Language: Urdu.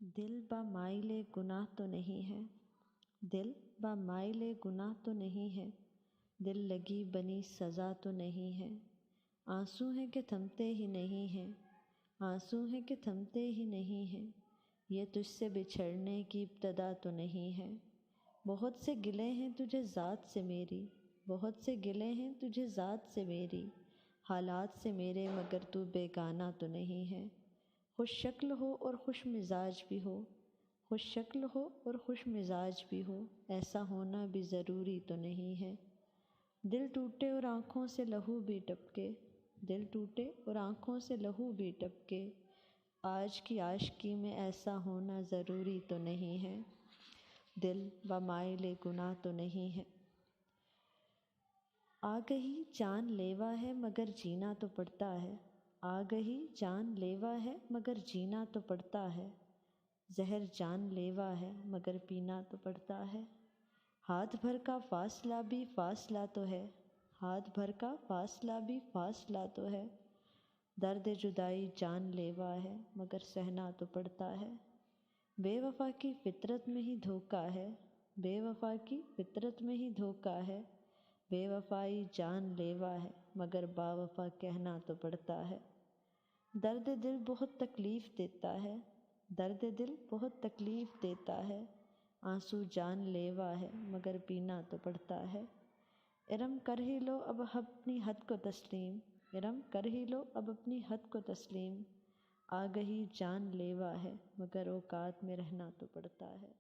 دل بامائل گناہ تو نہیں ہے، دل بامائل گناہ تو نہیں ہے، دل لگی بنی سزا تو نہیں ہے، آنسو ہیں کہ تھمتے ہی نہیں ہیں، آنسو ہیں کہ تھمتے ہی نہیں ہیں، یہ تجھ سے بچھڑنے کی ابتدا تو نہیں ہے، بہت سے گلے ہیں تجھے ذات سے میری، بہت سے گلے ہیں تجھے ذات سے میری، حالات سے میرے مگر تو بیگانہ تو نہیں ہے، خوش شکل ہو اور خوش مزاج بھی ہو، خوش شکل ہو اور خوش مزاج بھی ہو، ایسا ہونا بھی ضروری تو نہیں ہے، دل ٹوٹے اور آنکھوں سے لہو بھی ٹپکے، دل ٹوٹے اور آنکھوں سے لہو بھی ٹپکے، آج کی عاشقی میں ایسا ہونا ضروری تو نہیں ہے، دل بامائل گناہ تو نہیں ہے۔ آ گئی جان لیوا ہے مگر جینا تو پڑتا ہے، آ گئی جان لیوا ہے مگر جینا تو پڑتا ہے، زہر جان لیوا ہے مگر پینا تو پڑتا ہے، ہاتھ بھر کا فاصلہ بھی فاصلہ تو ہے، ہاتھ بھر کا فاصلہ بھی فاصلہ تو ہے، درد جدائی جان لیوا ہے مگر سہنا تو پڑتا ہے، بے وفا کی فطرت میں ہی دھوکا ہے، بے وفا کی فطرت میں ہی دھوکا ہے، بے وفائی جان لیوا ہے مگر با وفا کہنا تو پڑتا ہے، درد دل بہت تکلیف دیتا ہے، درد دل بہت تکلیف دیتا ہے، آنسو جان لیوا ہے مگر پینا تو پڑتا ہے، ارم کر ہی لو اب اپنی حد کو تسلیم، ارم کر ہی لو اب اپنی حد کو تسلیم، آ گئی جان لیوا ہے مگر اوقات میں رہنا تو پڑتا ہے۔